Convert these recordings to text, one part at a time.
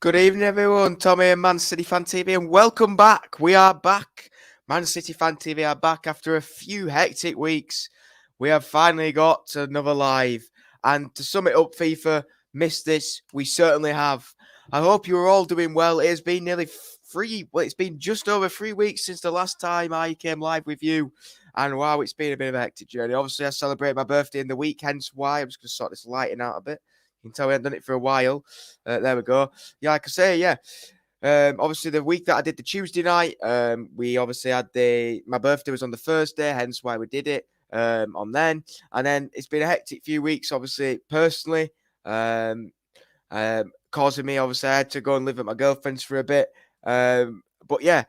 Good evening, everyone. Tommy and Man City Fan TV, and welcome back. We are back. Man City Fan TV are back after a few hectic weeks. We have finally got another live. And to sum it up, FIFA missed this. We certainly have. I hope you are all doing well. It has been nearly it's been just over 3 weeks since the last time I came live with you. And wow, it's been a bit of a hectic journey. Obviously, I celebrate my birthday in the week, hence why I'm just going to sort this lighting out a bit. You can tell we haven't done it for a while. There we go. Yeah, like I say, yeah. Obviously, the week that I did the Tuesday night, we obviously had my birthday was on the Thursday, hence why we did it on then. And then it's been a hectic few weeks, obviously, personally, causing me, obviously, I had to go and live at my girlfriend's for a bit. But yeah,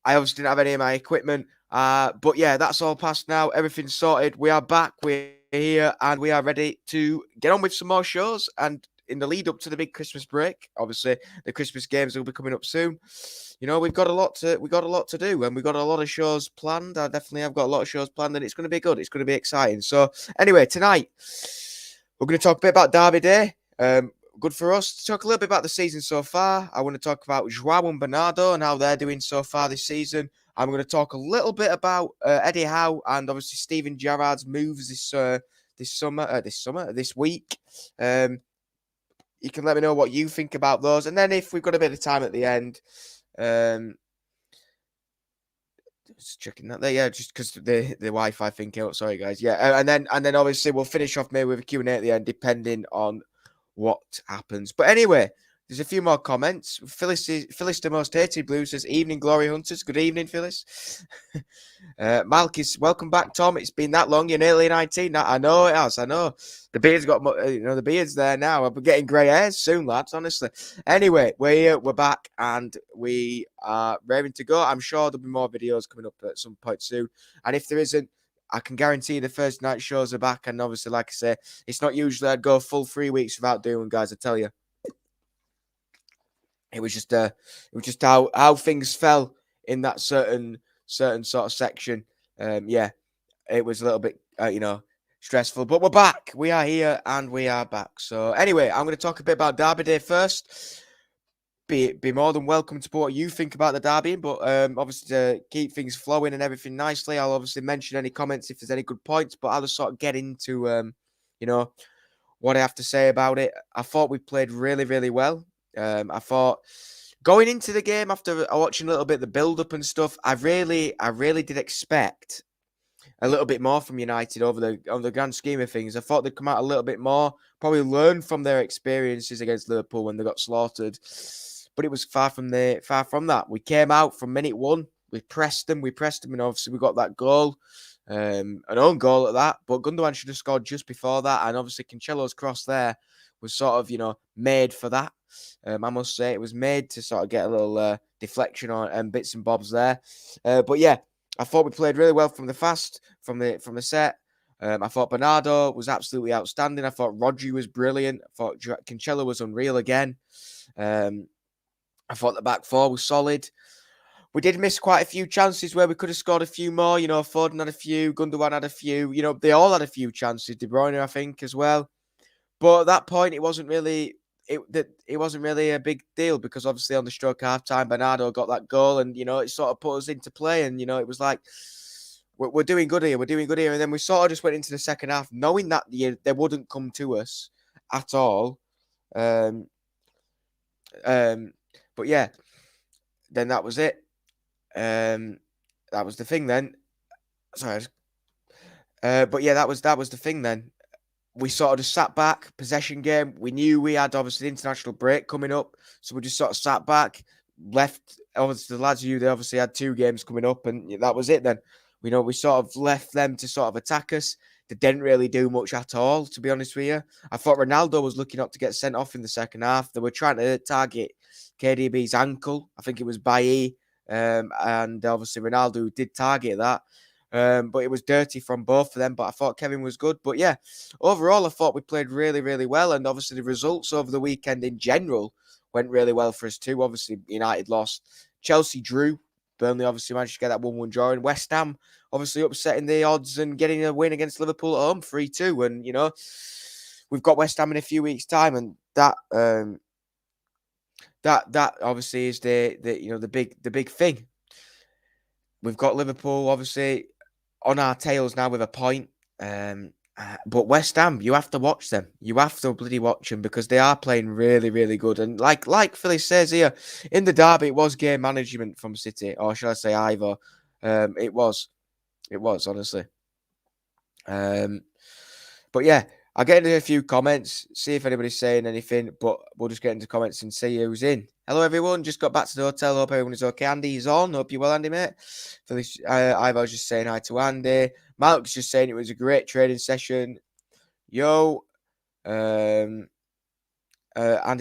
I obviously didn't have any of my equipment. But yeah, that's all past now. Everything's sorted. We are back. We're here and we are ready to get on with some more shows. And in the lead up to the big Christmas break, obviously the Christmas games will be coming up soon. You know, we've got a lot to do, and we've got a lot of shows planned. I definitely have got a lot of shows planned, and it's going to be good. It's going to be exciting. So anyway, tonight we're going to talk a bit about Derby Day. Good for us to talk a little bit about the season so far. I want to talk about Joao and Bernardo and how they're doing so far this season. I'm going to talk a little bit about Eddie Howe and obviously Steven Gerrard's moves this week. You can let me know what you think about those, and then if we've got a bit of time at the end, just checking that there, yeah, just because the Wi-Fi thing came up. Sorry, guys, yeah, and then obviously we'll finish off maybe with a Q&A at the end, depending on what happens. But anyway, there's a few more comments. Phyllis, the most hated blue, says, "Evening, Glory Hunters." Good evening, Phyllis. Malkis, welcome back, Tom. It's been that long. You're nearly 19. I know it has. I know. The beard's got, the beard's there now. I'll be getting grey hairs soon, lads, honestly. Anyway, we're here, we're back, and we are raring to go. I'm sure there'll be more videos coming up at some point soon. And if there isn't, I can guarantee the first night shows are back. And obviously, like I say, it's not usually I'd go full 3 weeks without doing, guys, I tell you. It was just how things fell in that certain sort of section. Yeah, it was a little bit stressful, but we're back. We are here and we are back. So anyway, I'm going to talk a bit about Derby Day first. Be more than welcome to put what you think about the derby, but obviously to keep things flowing and everything nicely, I'll obviously mention any comments if there's any good points, but I'll just sort of get into what I have to say about it. I thought we played really, really well. I thought going into the game after watching a little bit the build-up and stuff, I really did expect a little bit more from United on the grand scheme of things. I thought they'd come out a little bit more, probably learn from their experiences against Liverpool when they got slaughtered. But it was far from that. We came out from minute one. We pressed them, and obviously we got that goal. An own goal at that, but Gundogan should have scored just before that, and obviously Cancelo's cross there was sort of, made for that. I must say it was made to sort of get a little deflection on and bits and bobs there. But yeah, I thought we played really well from the set. I thought Bernardo was absolutely outstanding. I thought Rodri was brilliant. I thought Cancelo was unreal again. I thought the back four was solid. We did miss quite a few chances where we could have scored a few more. Foden had a few, Gundogan had a few. They all had a few chances. De Bruyne, I think, as well. But at that point, it wasn't really a big deal because obviously on the stroke half time, Bernardo got that goal, and it sort of put us into play, and it was like we're doing good here, and then we sort of just went into the second half knowing that they wouldn't come to us at all. But yeah, then that was it. That was the thing then. Sorry. But yeah, that was the thing then. We sort of just sat back, possession game. We knew we had obviously the international break coming up, so we just sort of sat back, left. Obviously, the lads they obviously had 2 games coming up, and that was it then. We sort of left them to sort of attack us. They didn't really do much at all, to be honest with you. I thought Ronaldo was looking up to get sent off in the second half. They were trying to target KDB's ankle. I think it was Bailly. And obviously Ronaldo did target that. But it was dirty from both of them. But I thought Kevin was good. But yeah, overall, I thought we played really, really well. And obviously the results over the weekend in general went really well for us too. Obviously, United lost. Chelsea drew. Burnley obviously managed to get that 1-1 draw. And West Ham obviously upsetting the odds and getting a win against Liverpool at home, 3-2. And, we've got West Ham in a few weeks' time. And that that obviously is the the big thing. We've got Liverpool obviously on our tails now with a point. But West Ham, you have to watch them. You have to bloody watch them because they are playing really, really good. And like Philly says here, in the derby, it was game management from City, or shall I say Ivor. It was honestly. But yeah, I'll get into a few comments, see if anybody's saying anything, but we'll just get into comments and see who's in. Hello, everyone. Just got back to the hotel. Hope everyone is okay. Andy's on. Hope you're well, Andy, mate. Ivor was just saying hi to Andy. Malk's just saying it was a great training session. Yo. Andy's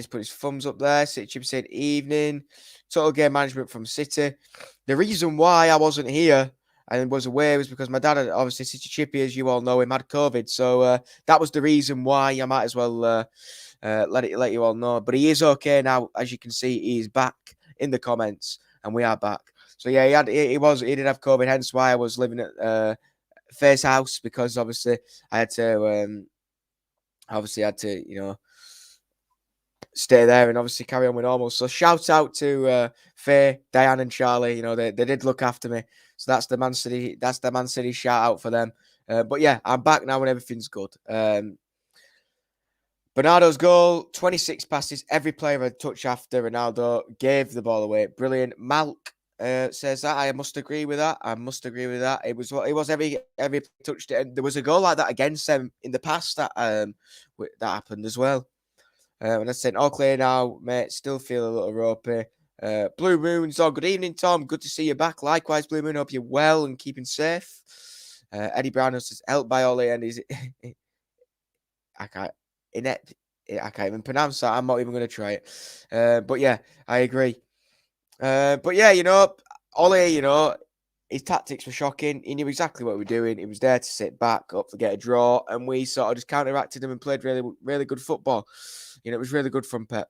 put his thumbs up there. City saying evening. Total game management from City. The reason why I wasn't here and was away was because my dad had, obviously, City Chippy, as you all know, him had COVID. So that was the reason why. I might as well let you all know. But he is okay now. As you can see, he's back in the comments, and we are back. So yeah, he did have COVID, hence why I was living at Fair's house, because obviously I had to stay there and obviously carry on with normal. So shout out to Faye, Diane, and Charlie. You know, they did look after me. So that's the Man City shout out for them. But yeah, I'm back now and everything's good. Bernardo's goal, 26 passes, every player had a touch after Ronaldo, gave the ball away. Brilliant. Malk says that. I must agree with that. It was every touched it. And there was a goal like that against them in the past that happened as well. And I said, all clear now, mate. Still feel a little ropey. Blue Moon's on. Good evening, Tom. Good to see you back. Likewise, Blue Moon. Hope you're well and keeping safe. Eddie Brown says, helped by Ollie, and he's I can't even pronounce that. I'm not even going to try it. But yeah, I agree. But yeah, Ollie, his tactics were shocking. He knew exactly what we were doing. He was there to sit back, up to get a draw, and we sort of just counteracted him and played really, really good football. It was really good from Pep.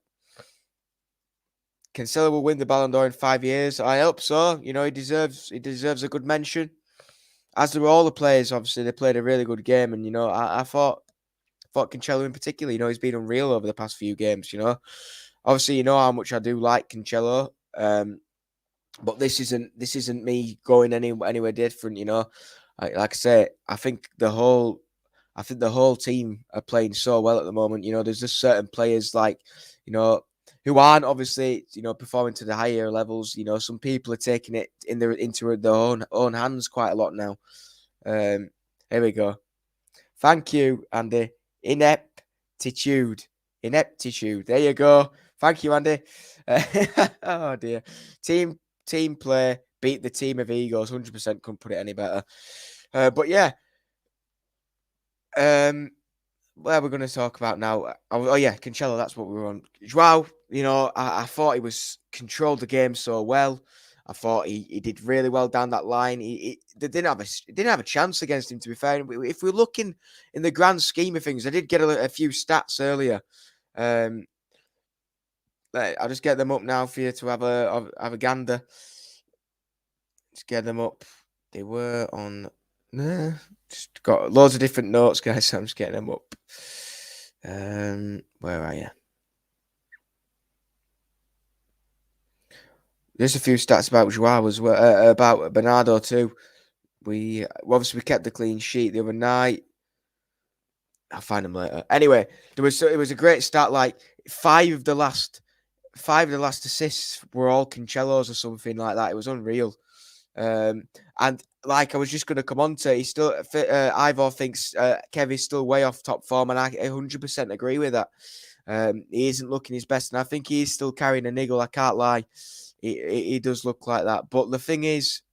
Cancelo will win the Ballon d'Or in 5 years. I hope so. He deserves a good mention. As do all the players, obviously, they played a really good game. And, I thought Cancelo in particular, he's been unreal over the past few games, Obviously, you know how much I do like Cancelo. But this isn't me going anywhere different, Like I say, I think the whole team are playing so well at the moment. There's just certain players like, who aren't obviously, performing to the higher levels. Some people are taking it into their own hands quite a lot now. Here we go. Thank you, Andy. Ineptitude. There you go. Thank you, Andy. Oh dear. Team play beat the team of egos. 100% couldn't put it any better. But yeah. Where we're going to talk about now. Oh yeah, Cancelo. That's what we were on. Joao. I thought he controlled the game so well. I thought he did really well down that line. They didn't have a chance against him, to be fair. If we're looking in the grand scheme of things, I did get a few stats earlier. I'll just get them up now for you to have a gander. Just get them up. They were on. Just got loads of different notes, guys. So I'm just getting them up. Where are you? There's a few stats about Joao as well, about Bernardo too. We kept the clean sheet the other night. I'll find them later. Anyway, it was a great start. Like five of the last assists were all Cancelo's or something like that. It was unreal. And like I was just going to come on to, he still Ivor thinks Kev is still way off top form, and I 100% agree with that. He isn't looking his best, and I think he is still carrying a niggle. I can't lie. He does look like that. But the thing is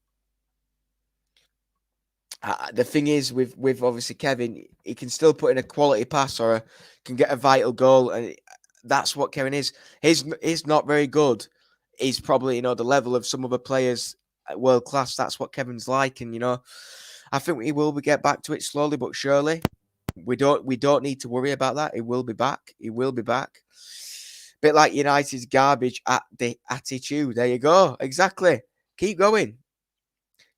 with obviously Kevin, he can still put in a quality pass or can get a vital goal, and that's what Kevin is. He's not very good. He's probably the level of some other players at world class. That's what Kevin's like, and I think he will get back to it slowly but surely. We don't need to worry about that. He will be back. Bit like United's garbage at the attitude. There you go. Exactly. Keep going.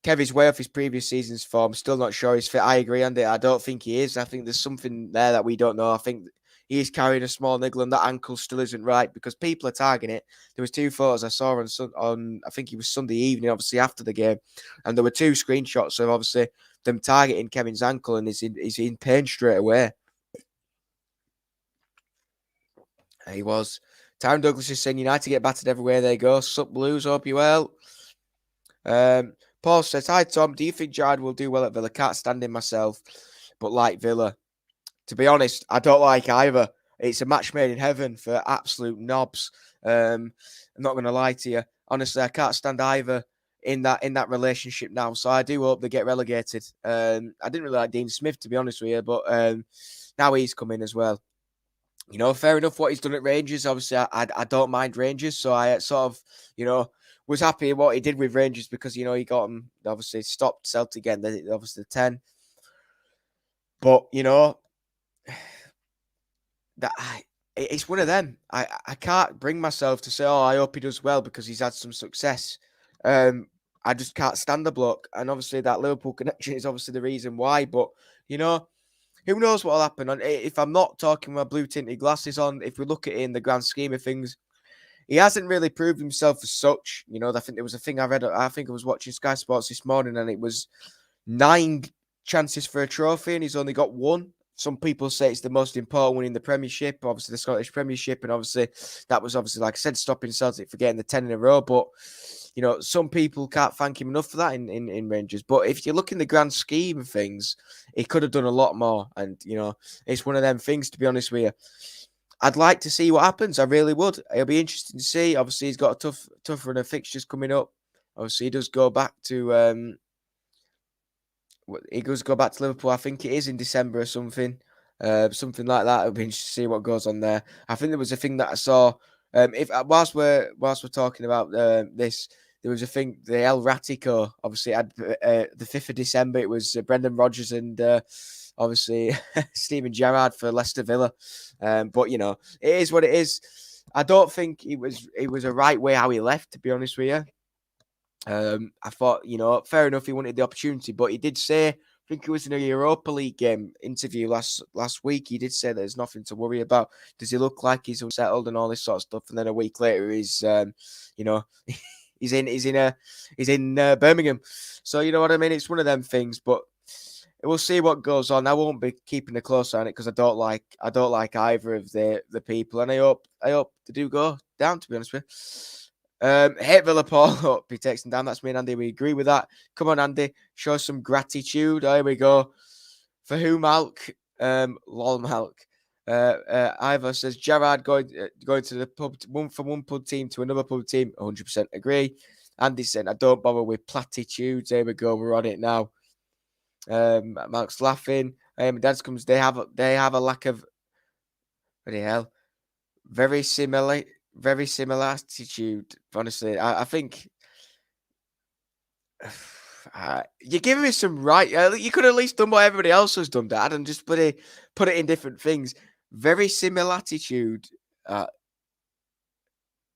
Kevin's way off his previous season's form. Still not sure he's fit. I agree, Andy. I don't think he is. I think there's something there that we don't know. I think he's carrying a small niggle and that ankle still isn't right because people are tagging it. There was 2 photos I saw on I think it was Sunday evening, obviously after the game, and there were 2 screenshots of obviously them targeting Kevin's ankle, and he's in pain straight away. He was. Tyron Douglas is saying United get battered everywhere they go. Sup Blues, hope you well. Paul says, hi Tom, do you think Gerrard will do well at Villa? Can't stand him myself, but like Villa. To be honest, I don't like either. It's a match made in heaven for absolute knobs. I'm not going to lie to you. Honestly, I can't stand either in that relationship now. So I do hope they get relegated. I didn't really like Dean Smith, to be honest with you, but now he's coming as well. You know, fair enough what he's done at Rangers. Obviously, I don't mind Rangers, so I sort of, was happy what he did with Rangers because, he got them, obviously, stopped Celtic again, obviously the 10. But, it's one of them. I can't bring myself to say, I hope he does well because he's had some success. I just can't stand the bloke. And obviously, that Liverpool connection is obviously the reason why. But, who knows what will happen? And if I'm not talking with my blue tinted glasses on, if we look at it in the grand scheme of things, he hasn't really proved himself as such. I think there was a thing I read. I think I was watching Sky Sports this morning, and it was 9 chances for a trophy, and he's only got 1. Some people say it's the most important one in the Premiership, obviously the Scottish Premiership, and obviously that was like I said, stopping Celtic for getting the 10 in a row. But some people can't thank him enough for that in Rangers. But if you look in the grand scheme of things, he could have done a lot more. And, it's one of them things, to be honest with you. I'd like to see what happens. I really would. It'll be interesting to see. Obviously, he's got a tough run of fixtures coming up. Obviously, he does go back to Liverpool. I think it is in December or something. Something like that. It'll be interesting to see what goes on there. I think there was a thing that I saw. Whilst we're talking about this, there was a thing. The El Ratico obviously had the 5th of December. It was Brendan Rodgers and obviously Steven Gerrard for Leicester Villa. But it is what it is. I don't think it was a right way how he left. To be honest with you. I thought, fair enough, he wanted the opportunity, but he did say, I think it was in a Europa League game interview last week, he did say there's nothing to worry about. Does he look like he's unsettled and all this sort of stuff? And then a week later, he's, he's in Birmingham. So, you know what I mean? It's one of them things, but we'll see what goes on. I won't be keeping a close eye on it because I don't like either of the people, and I hope they do go down, to be honest with you. Hate Villa Paul up. He texting down. That's me and Andy. We agree with that. Come on, Andy. Show some gratitude. There we go. For who, Malk? Lol, Malk. Ivor says Gerrard going to the pub from one pub team to another pub team. 100% agree. Andy said I don't bother with platitudes. There we go. We're on it now. Malk's laughing. Dad's comes. They have a lack of. What the hell? Very similar attitude. Honestly, I think you're giving me some right. You could have at least done what everybody else has done, Dad, and just put it in different things. Very similar attitude.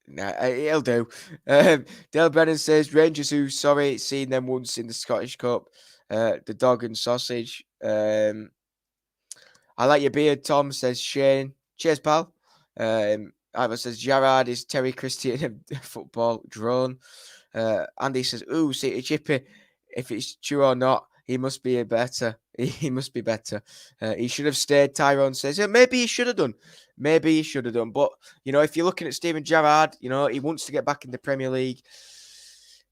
It'll do. Dale Brennan says Rangers who seen them once in the Scottish Cup. The dog and sausage. I like your beard, Tom, says Shane. Cheers, pal. Ivor says Gerrard is Terry Christian football drone. Andy says, ooh, City Chippy. If it's true or not, he must be better. He must be better. He should have stayed. Tyrone says, yeah, maybe he should have done. But, if you're looking at Steven Gerrard, he wants to get back in the Premier League.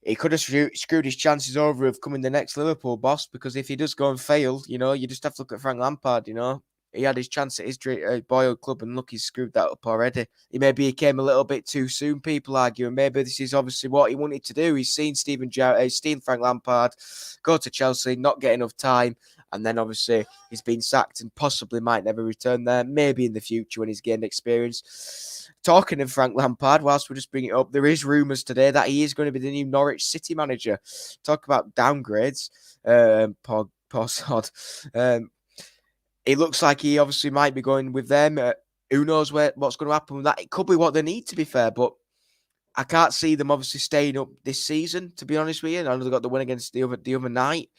He could have screwed his chances over of becoming the next Liverpool boss because if he does go and fail, you just have to look at Frank Lampard, He had his chance at his boyhood club and look, he's screwed that up already. He came a little bit too soon, people argue, and maybe this is obviously what he wanted to do. He's seen Frank Lampard go to Chelsea, not get enough time, and then obviously he's been sacked and possibly might never return there, maybe in the future when he's gained experience. Talking of Frank Lampard, whilst we're just bringing it up, there is rumours today that he is going to be the new Norwich City manager. Talk about downgrades. Poor sod. It looks like he obviously might be going with them. Who knows what's going to happen with that? It could be what they need, to be fair, but I can't see them obviously staying up this season, to be honest with you. I know they got the win against the other night.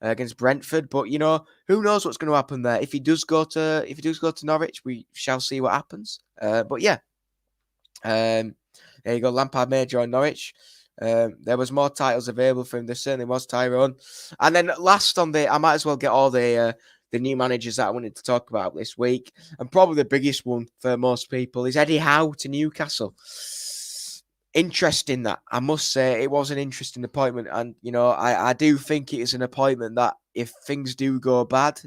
against Brentford. But who knows what's going to happen there? If he does go to Norwich, we shall see what happens. But yeah, there you go. Lampard may join Norwich. There was more titles available for him. There certainly was, Tyrone. And then last I might as well get all the new managers that I wanted to talk about this week. And probably the biggest one for most people is Eddie Howe to Newcastle. Interesting that. I must say it was an interesting appointment. And, I do think it is an appointment that if things do go bad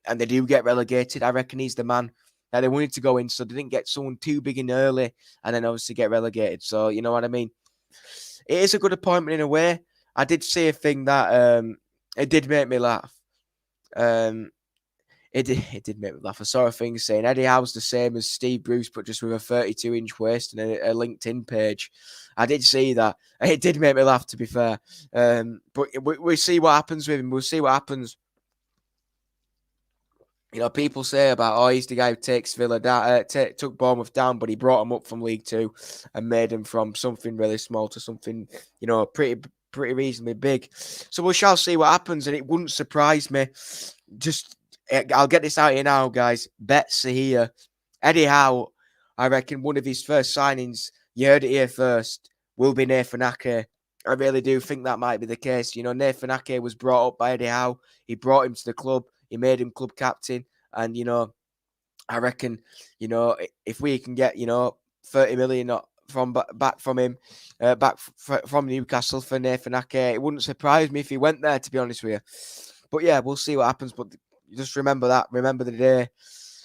and they do get relegated, I reckon he's the man that they wanted to go in so they didn't get someone too big in early and then obviously get relegated. So, you know what I mean? It is a good appointment in a way. I did see a thing that it did make me laugh. It did make me laugh. I saw a thing saying Eddie Howe's the same as Steve Bruce, but just with a 32-inch waist and a LinkedIn page. I did see that. It did make me laugh, to be fair. But we'll see what happens with him. We'll see what happens. People say about, he's the guy who takes Villa down, took Bournemouth down, but he brought them up from League Two and made them from something really small to something, pretty reasonably big. So we shall see what happens, and it wouldn't surprise me. I'll get this out here now, guys. Bets are here. Eddie Howe, I reckon one of his first signings, you heard it here first, will be Nathan Ake. I really do think that might be the case. Nathan Ake was brought up by Eddie Howe. He brought him to the club. He made him club captain. And, I reckon, if we can get, 30 million back from him, from Newcastle for Nathan Ake, it wouldn't surprise me if he went there, to be honest with you. But yeah, we'll see what happens. But just remember that. Remember the day,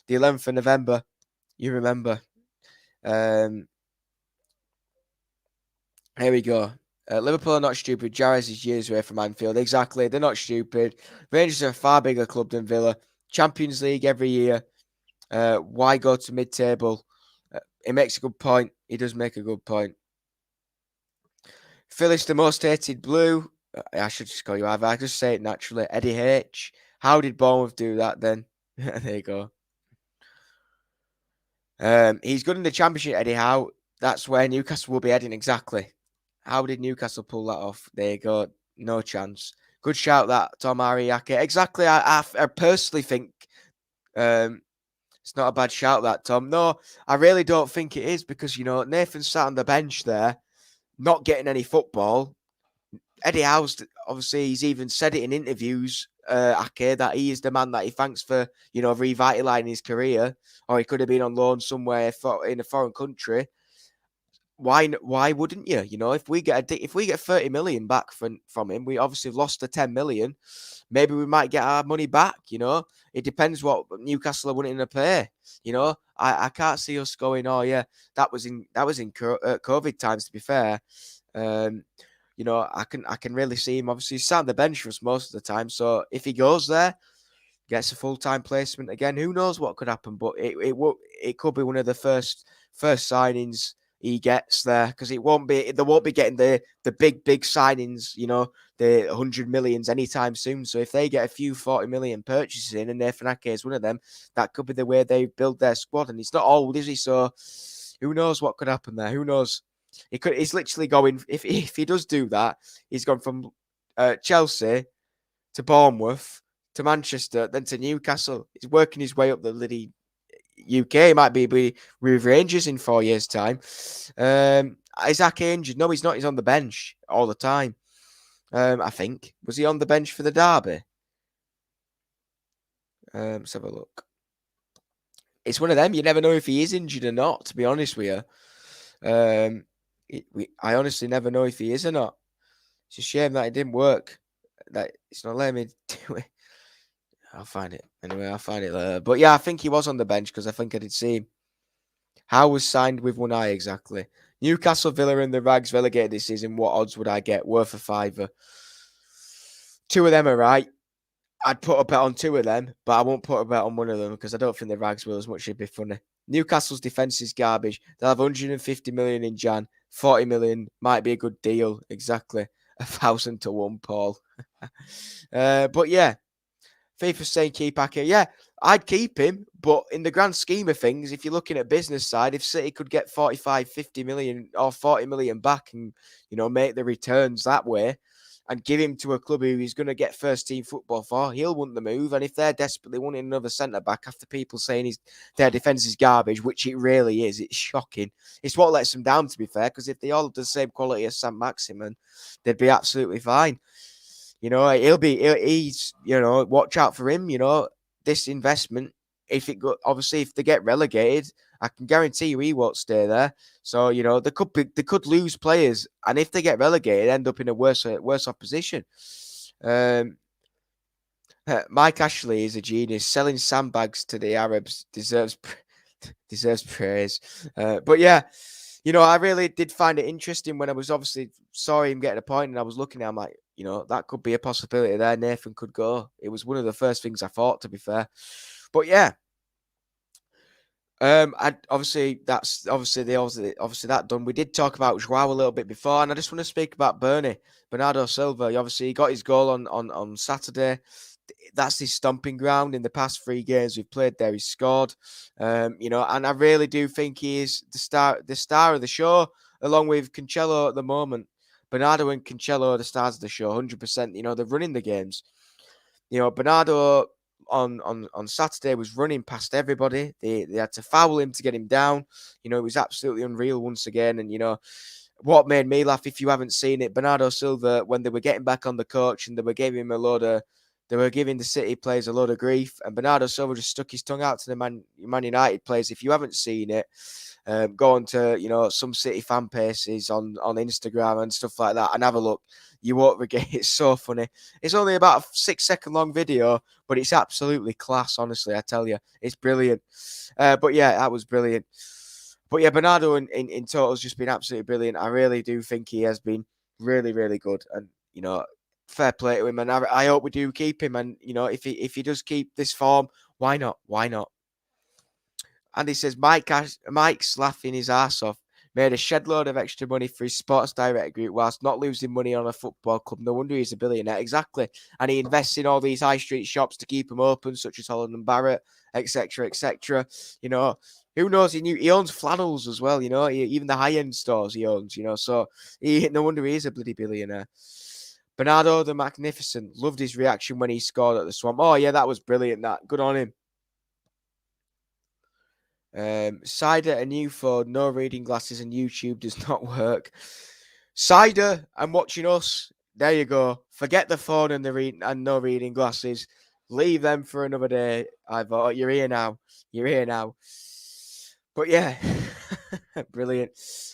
the 11th of November. You remember. Here we go. Liverpool are not stupid. Jarez is years away from Anfield. Exactly. They're not stupid. Rangers are a far bigger club than Villa. Champions League every year. Why go to mid-table? He makes a good point. He does make a good point. Phyllis, the most hated blue. I should just call you either. I just say it naturally. Eddie H. How did Bournemouth do that then? There you go. He's good in the Championship, Eddie Howe. That's where Newcastle will be heading exactly. How did Newcastle pull that off? There you go. No chance. Good shout that, Tom Ariake. Exactly. I personally think it's not a bad shout that, Tom. No, I really don't think it is because, Nathan sat on the bench there, not getting any football. Eddie Howe's, obviously, he's even said it in interviews, Ake, that he is the man that he thanks for, revitalising his career, or he could have been on loan somewhere in a foreign country. Why wouldn't you? If we get 30 million back from him, we obviously lost the 10 million. Maybe we might get our money back. It depends what Newcastle are wanting to pay. I can't see us going. Oh yeah, that was in COVID times. To be fair, I can really see him. Obviously, he's sat on the bench for us most of the time. So if he goes there, gets a full-time placement again, who knows what could happen? But it could be one of the first signings he gets there, because they won't be getting the big signings, the 100 millions anytime soon. So if they get a few 40 million purchases in, and Nathan Ake is one of them, that could be the way they build their squad. And he's not old, is he? So who knows what could happen there? Who knows? He's literally going, if he does do that, he's gone from Chelsea to Bournemouth to Manchester, then to Newcastle. He's working his way up the bloody UK. He might be with Rangers in 4 years' time. Is Ake injured? No, he's not. He's on the bench all the time. I think. Was he on the bench for the derby? Let's have a look. It's one of them. You never know if he is injured or not, to be honest with you. I honestly never know if he is or not. It's a shame that it didn't work. That it's not letting me do it. I'll find it. Anyway, I'll find it later. But yeah, I think he was on the bench because I think I did see him. Howe was signed with one eye, exactly. Newcastle, Villa and the Rags relegated this season. What odds would I get? Worth a fiver. Two of them are right. I'd put a bet on two of them, but I won't put a bet on one of them because I don't think the Rags will as much. It'd be funny. Newcastle's defence is garbage. They'll have 150 million in Jan. 40 million might be a good deal. Exactly. 1,000 to 1, Paul. But yeah. FIFA saying keep Ake. Yeah, I'd keep him. But in the grand scheme of things, if you're looking at business side, if City could get 45, 50 million or 40 million back and, make the returns that way, and give him to a club who he's going to get first team football for, he'll want the move. And if they're desperately wanting another centre back after people saying their defence is garbage, which it really is, it's shocking. It's what lets them down, to be fair, because if they all have the same quality as Sam Maximin, they'd be absolutely fine. He's, watch out for him, this investment. If they get relegated, I can guarantee you he won't stay there. So, they could lose players, and if they get relegated, end up in a worse off position. Mike Ashley is a genius. Selling sandbags to the Arabs deserves praise. But yeah, I really did find it interesting when I was obviously saw him getting a point, and I was looking at him like, that could be a possibility there. Nathan could go. It was one of the first things I thought, to be fair. But yeah. Obviously that done. We did talk about Joao a little bit before, and I just want to speak about Bernardo Silva. Obviously, he got his goal on Saturday. That's his stomping ground. In the past 3 games we've played there, he scored. And I really do think he is the star of the show, along with Cancelo at the moment. Bernardo and Cancelo are the stars of the show, 100%. They're running the games. Bernardo on Saturday was running past everybody. They had to foul him to get him down. It was absolutely unreal once again. And what made me laugh, if you haven't seen it, Bernardo Silva, when they were getting back on the coach and they were giving the City players a load of grief, and Bernardo Silva just stuck his tongue out to the Man United players. If you haven't seen it, go on to some City fan pages on Instagram and stuff like that and have a look. You won't regret it. It's so funny. It's only about a 6-second long video, but it's absolutely class, honestly, I tell you. It's brilliant. But yeah, that was brilliant. But yeah, Bernardo in total has just been absolutely brilliant. I really do think he has been really, really good. And, fair play to him. And I hope we do keep him. And, if he does keep this form, why not? Why not? And he says, Mike's laughing his ass off. Made a shed load of extra money for his Sports Direct group whilst not losing money on a football club. No wonder he's a billionaire. Exactly. And he invests in all these high street shops to keep them open, such as Holland and Barrett, etc., etc. Who knows? He owns flannels as well, even the high-end stores he owns, so no wonder he is a bloody billionaire. Bernardo the Magnificent. Loved his reaction when he scored at the Swamp. Oh, yeah, that was brilliant, that. Good on him. Cider, a new phone, no reading glasses, and YouTube does not work. Cider, I'm watching us. There you go. Forget the phone and no reading glasses. Leave them for another day. I thought you're here now. But yeah, brilliant.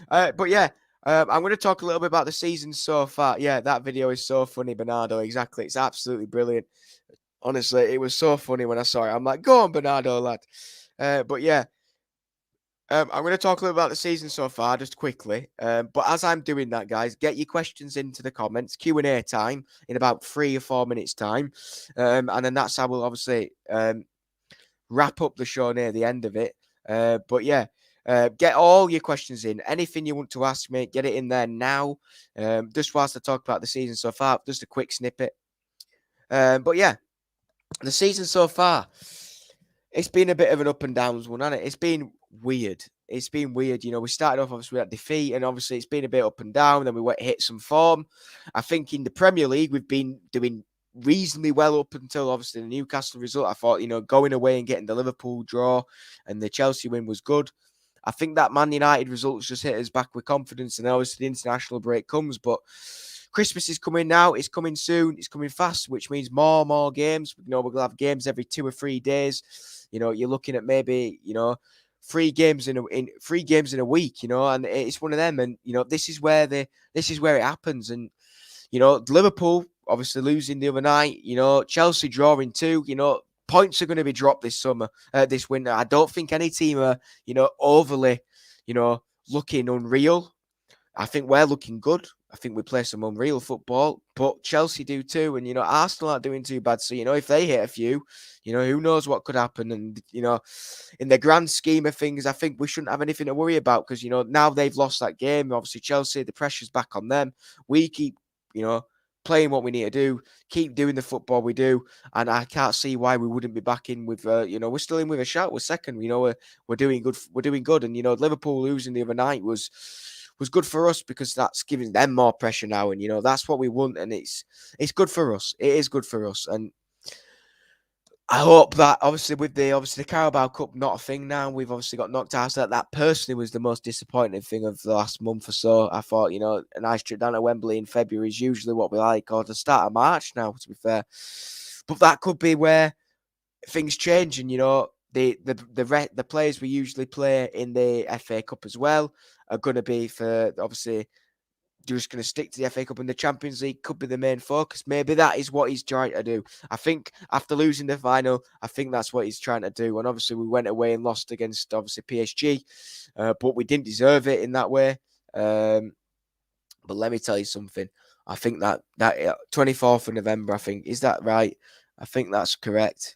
But yeah, I'm going to talk a little bit about the season so far. Yeah, that video is so funny, Bernardo. Exactly, it's absolutely brilliant. Honestly, it was so funny when I saw it. I'm like, go on, Bernardo, lad. But yeah. I'm going to talk a little about the season so far, just quickly. But as I'm doing that, guys, get your questions into the comments. Q&A time in about 3 or 4 minutes' time. And then that's how we'll obviously wrap up the show near the end of it. But yeah, get all your questions in. Anything you want to ask me, get it in there now. Just whilst I talk about the season so far, just a quick snippet. But yeah, the season so far, it's been a bit of an up and downs one, hasn't it? It's been weird. We started off obviously with that defeat, and obviously it's been a bit up and down. Then we hit some form. I think in the Premier League we've been doing reasonably well up until obviously the Newcastle result. I thought, going away and getting the Liverpool draw and the Chelsea win was good. I think that Man United results just hit us back with confidence, and obviously the international break comes, but Christmas is coming now. It's coming soon. It's coming fast, which means more games. We're going to have games every 2 or 3 days. You're looking at maybe, 3 games in a week, and it's one of them. And, this is where it happens. And, Liverpool obviously losing the other night, Chelsea drawing 2, points are going to be dropped this winter. I don't think any team are, overly, looking unreal. I think we're looking good. I think we play some unreal football, but Chelsea do too. And, Arsenal aren't doing too bad. So, if they hit a few, who knows what could happen. And, in the grand scheme of things, I think we shouldn't have anything to worry about because, now they've lost that game. Obviously, Chelsea, the pressure's back on them. We keep, playing what we need to do, keep doing the football we do. And I can't see why we wouldn't be back in with, we're still in with a shout. We're second, we're doing good. We're doing good. And, Liverpool losing the other night was was good for us because that's giving them more pressure now, and that's what we want, and it's good for us. It is good for us, and I hope that obviously with the Carabao Cup not a thing now. We've obviously got knocked out. So that personally was the most disappointing thing of the last month or so. I thought a nice trip down to Wembley in February is usually what we like, or the start of March now. To be fair, but that could be where things change, and the players we usually play in the FA Cup as well are going to be for obviously just going to stick to the FA Cup, and the Champions League could be the main focus. Maybe that is what he's trying to do. I think after losing the final, I think that's what he's trying to do. And obviously, we went away and lost against obviously PSG, but we didn't deserve it in that way. But let me tell you something. I think that 24th of November. I think is that right? I think that's correct.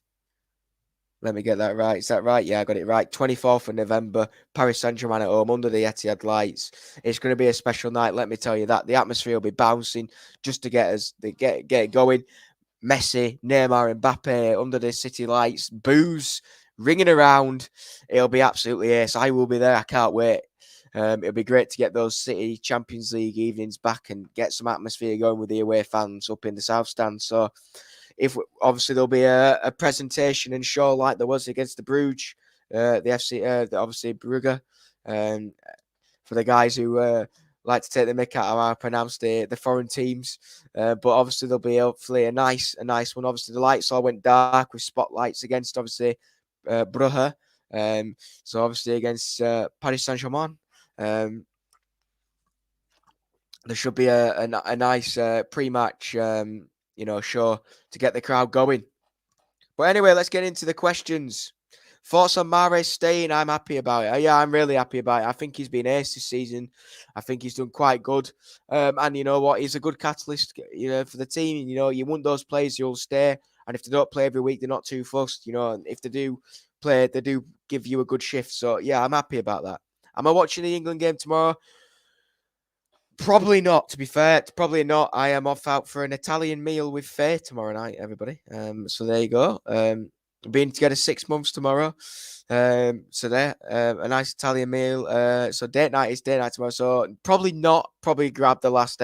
Let me get that right. Is that right? Yeah, I got it right. 24th of November, Paris Saint-Germain at home under the Etihad lights. It's going to be a special night, let me tell you that. The atmosphere will be bouncing just to get it going. Messi, Neymar, Mbappe under the city lights, boos ringing around. It'll be absolutely ace. I will be there. I can't wait. It'll be great to get those City Champions League evenings back and get some atmosphere going with the away fans up in the South Stand. So, if obviously there'll be a presentation and show like there was against the Bruges, the FC, obviously Brugge, for the guys who like to take the mick out of how I pronounce the foreign teams. But obviously there'll be hopefully a nice one. Obviously the lights all went dark with spotlights against obviously Brugge, so obviously against Paris Saint-Germain. There should be a nice pre-match, show to get the crowd going. But anyway, let's get into the questions. Thoughts on Mahrez staying? I'm happy about it. Yeah, I'm really happy about it. I think he's been ace this season. I think he's done quite good. And you know what? He's a good catalyst, for the team. You want those players who'll stay. And if they don't play every week, they're not too fussed. And if they do play, they do give you a good shift. So yeah, I'm happy about that. Am I watching the England game tomorrow? Probably not, to be fair. Probably not. I am off out for an Italian meal with Faye tomorrow night, everybody. So there you go. Been together 6 months tomorrow. So there, a nice Italian meal. So date night is date night tomorrow. So probably not. Probably grab the last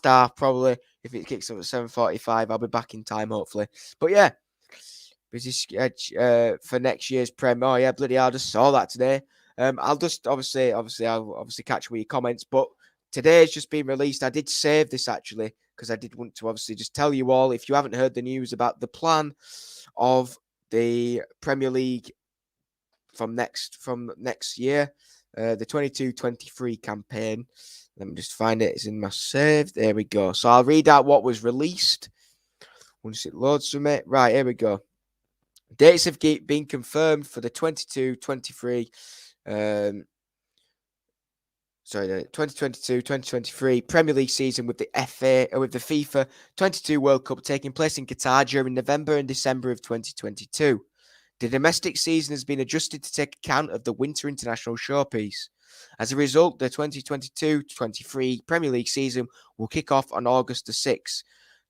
half, probably. If it kicks up at 7:45, I'll be back in time, hopefully. But yeah, busy for next year's Prem. Oh yeah, bloody hell, I just saw that today. I'll just obviously I'll catch with your comments, but today's just been released. I did save this actually because I did want to obviously just tell you all, if you haven't heard the news about the plan of the Premier League from next year, the 22-23 campaign. Let me just find it. It's in my save. There we go. So I'll read out what was released once it loads from it. Right, here we go. Dates have been confirmed for the 22-23 the 2022-2023 Premier League season with the FIFA 22 World Cup taking place in Qatar during November and December of 2022. The domestic season has been adjusted to take account of the winter international showpiece. As a result, the 2022-23 Premier League season will kick off on August the 6th,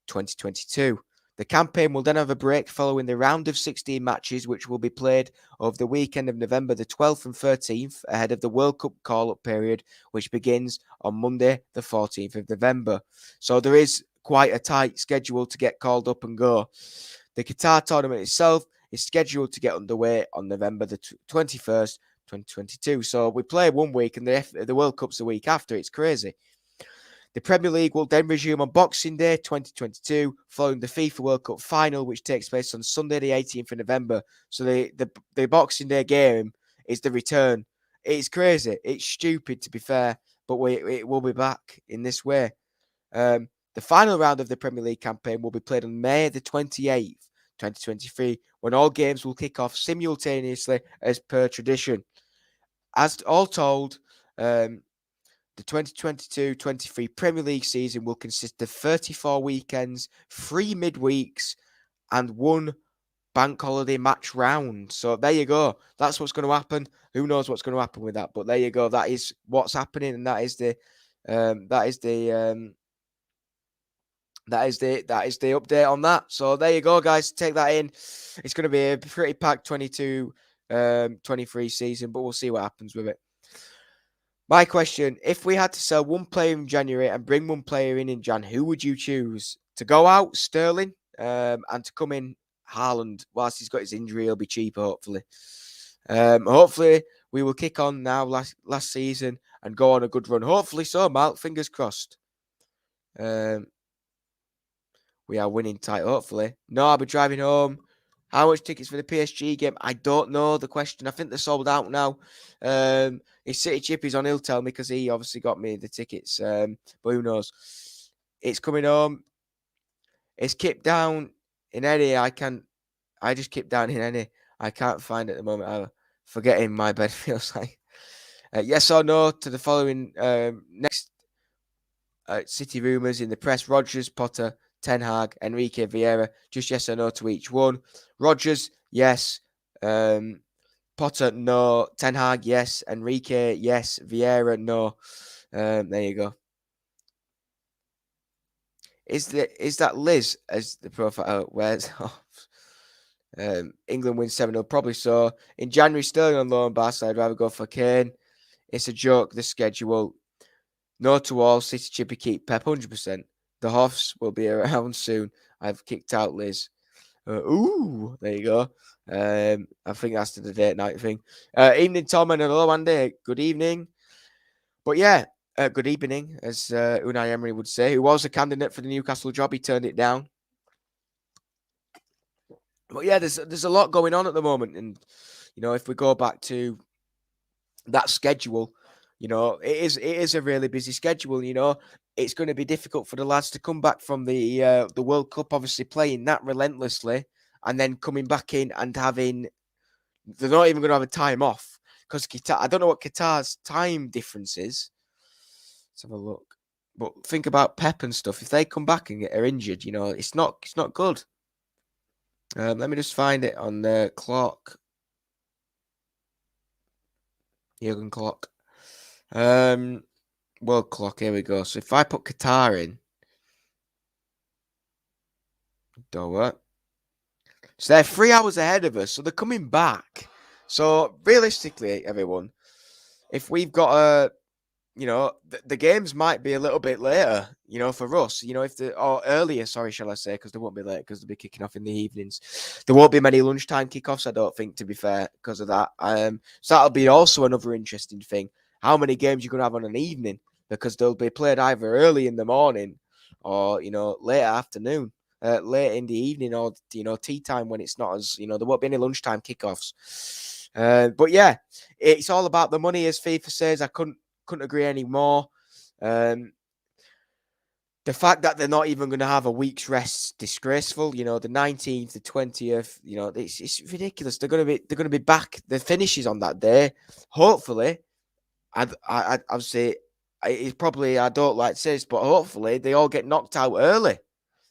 2022. The campaign will then have a break following the round of 16 matches, which will be played over the weekend of November the 12th and 13th, ahead of the World Cup call-up period, which begins on Monday the 14th of November. So there is quite a tight schedule to get called up and go. The Qatar tournament itself is scheduled to get underway on November the 21st, 2022. So we play 1 week and the World Cup's the week after. It's crazy. The Premier League will then resume on Boxing Day 2022, following the FIFA World Cup final, which takes place on Sunday the 18th of November. So the Boxing Day game is the return. It's crazy. It's stupid, to be fair, but it will be back in this way. The final round of the Premier League campaign will be played on May the 28th, 2023, when all games will kick off simultaneously as per tradition. As all told, the 2022-23 Premier League season will consist of 34 weekends, 3 midweeks, and 1 bank holiday match round. So there you go. That's what's going to happen. Who knows what's going to happen with that? But there you go. That is what's happening, and that is the update on that. So there you go, guys. Take that in. It's going to be a pretty packed 22-23 season, but we'll see what happens with it. My question, if we had to sell one player in January and bring one player in Jan, who would you choose? To go out, Sterling, and to come in, Haaland. Whilst he's got his injury, he'll be cheaper, hopefully. Hopefully, we will kick on now last season and go on a good run. Hopefully so, Mark. Fingers crossed. We are winning tight, hopefully. No, I'll be driving home. How much tickets for the PSG game? I don't know the question. I think they're sold out now. His City Chip is on. He'll tell me because he obviously got me the tickets. But who knows? It's coming home. It's kept down in any. I just keep down in any. I can't find it at the moment. I'm forgetting my bed feels like. Yes or no to the following next City rumours in the press: Rodgers, Potter, Ten Hag, Enrique, Vieira. Just yes or no to each one. Rodgers, yes. Potter, no. Ten Hag, yes. Enrique, yes. Vieira, no. There you go. Is that Liz as the profile? Where's off? England wins 7-0, probably so. In January, Sterling on loan, Barca. I'd rather go for Kane. It's a joke, the schedule. No to all. City Chippy keep Pep 100%. The Hoffs will be around soon. I've kicked out Liz. There you go. I think that's the date night thing. Evening, Tom, and hello, Andy. Good evening. But yeah, good evening, as Unai Emery would say, who was a candidate for the Newcastle job. He turned it down. But yeah, there's a lot going on at the moment, and if we go back to that schedule, it is a really busy schedule. It's going to be difficult for the lads to come back from the World Cup, obviously playing that relentlessly, and then coming back in and having they're not even going to have a time off because Qatar. I don't know what Qatar's time difference is. Let's have a look. But think about Pep and stuff. If they come back and are injured, it's not good. Let me just find it on the clock. Jurgen clock. World clock. Here we go. So if I put Qatar in, don't work. So they're 3 hours ahead of us. So they're coming back. So realistically, everyone, if we've got the games might be a little bit later, for us, or earlier, sorry, shall I say, because they won't be late because they'll be kicking off in the evenings. There won't be many lunchtime kickoffs, I don't think, to be fair, because of that. So that'll be also another interesting thing. How many games you're going to have on an evening? Because they'll be played either early in the morning or, late afternoon, late in the evening or, tea time when it's not as, there won't be any lunchtime kickoffs. But yeah, it's all about the money, as FIFA says. I couldn't agree anymore. The fact that they're not even going to have a week's rest, disgraceful. The 19th, the 20th. It's ridiculous. They're going to be back. The finish is on that day. Hopefully, I'd say it's probably I don't like to say this, but hopefully they all get knocked out early.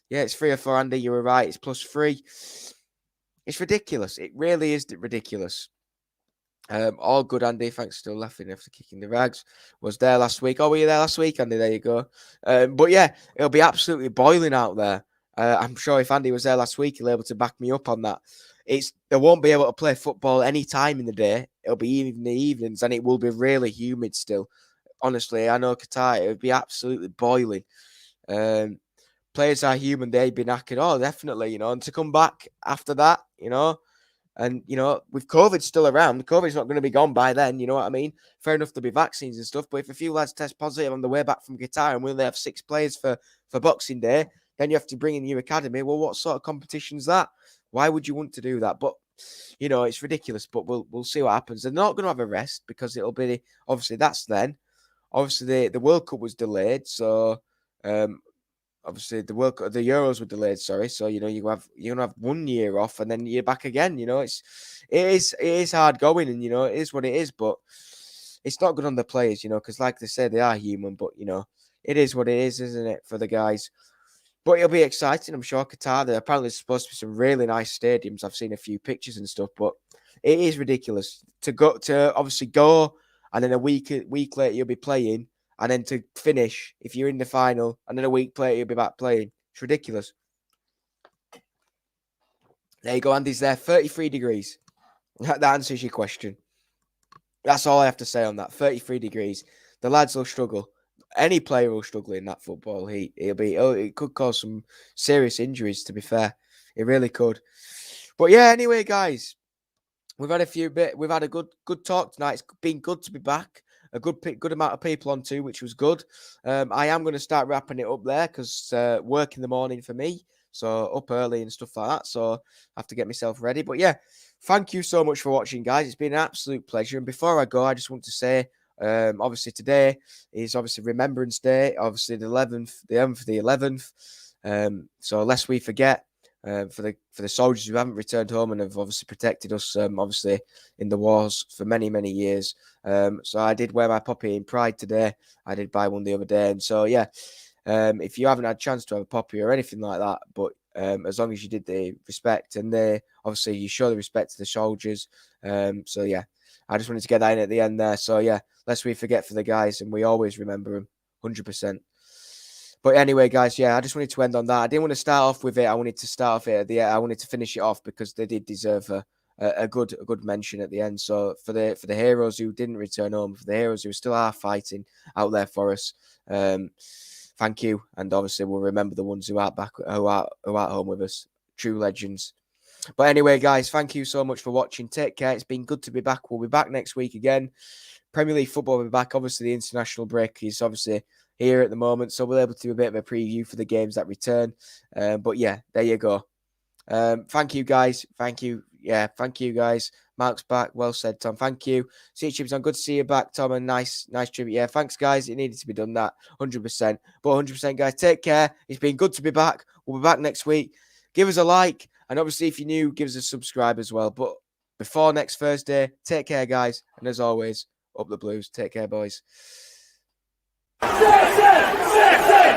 Yeah, it's 3 or 4, Andy. You were right. It's +3. It's ridiculous. It really is ridiculous. All good, Andy. Thanks, still laughing after kicking the rags. Was there last week. Oh, were you there last week, Andy? There you go. But yeah, it'll be absolutely boiling out there. I'm sure if Andy was there last week, he'll be able to back me up on that. They won't be able to play football any time in the day. It'll be in the evenings, and it will be really humid still. Honestly, I know Qatar, it would be absolutely boiling. Players are human, they've been knackered. Oh, definitely, and to come back after that, and, with COVID still around, COVID's not going to be gone by then, you know what I mean? Fair enough, there'll be vaccines and stuff, but if a few lads test positive on the way back from Qatar and we only have 6 players for Boxing Day, then you have to bring in your academy. Well, what sort of competition's that? Why would you want to do that? But, it's ridiculous, but we'll see what happens. They're not going to have a rest because it'll be, obviously, that's then. Obviously, the World Cup was delayed, so... obviously, the Euros were delayed. Sorry, so you're gonna have 1 year off, and then you're back again. It is hard going, and it is what it is. But it's not good on the players, because like they say, they are human. But it is what it is, isn't it, for the guys? But it'll be exciting, I'm sure. Qatar, there apparently supposed to be some really nice stadiums. I've seen a few pictures and stuff, but it is ridiculous to obviously go, and then a week later you'll be playing. And then to finish, if you're in the final, and then a week later, you'll be back playing. It's ridiculous. There you go, Andy's there. 33 degrees. That answers your question. That's all I have to say on that. 33 degrees. the lads will struggle. Any player will struggle in that football heat. It could cause some serious injuries, to be fair. It really could. But yeah, anyway, guys, we've had a good talk tonight. It's been good to be back. A good amount of people on too, which was good. I am going to start wrapping it up there because work in the morning for me, so up early and stuff like that. So I have to get myself ready. But yeah, thank you so much for watching, guys. It's been an absolute pleasure. And before I go, I just want to say, obviously today is obviously Remembrance Day. Obviously the 11th. So lest we forget. For the soldiers who haven't returned home and have obviously protected us, obviously in the wars for many, many years. So I did wear my poppy in pride today. I did buy one the other day, and so yeah. If you haven't had a chance to have a poppy or anything like that, but as long as you did the respect and obviously you show the respect to the soldiers. So yeah, I just wanted to get that in at the end there. So yeah, lest we forget for the guys, and we always remember them, 100%. But anyway, guys, yeah, I just wanted to end on that. I didn't want to start off with it. I wanted to start off it at the end. I wanted to finish it off because they did deserve a good mention at the end. So for the heroes who didn't return home, for the heroes who still are fighting out there for us, thank you. And obviously, we'll remember the ones who aren't back, who are home with us, true legends. But anyway, guys, thank you so much for watching. Take care. It's been good to be back. We'll be back next week again. Premier League football will be back. Obviously, the international break is obviously here at the moment, so we'll be able to do a bit of a preview for the games that return. But yeah, there you go. Thank you, guys. Thank you. Yeah, thank you, guys. Mark's back. Well said, Tom. Thank you. See you, Chips. I'm good to see you back, Tom. And nice tribute. Yeah, thanks, guys. It needed to be done, that 100%. But 100%, guys, take care. It's been good to be back. We'll be back next week. Give us a like. And obviously, if you're new, give us a subscribe as well. But before next Thursday, take care, guys. And as always, up the Blues. Take care, boys.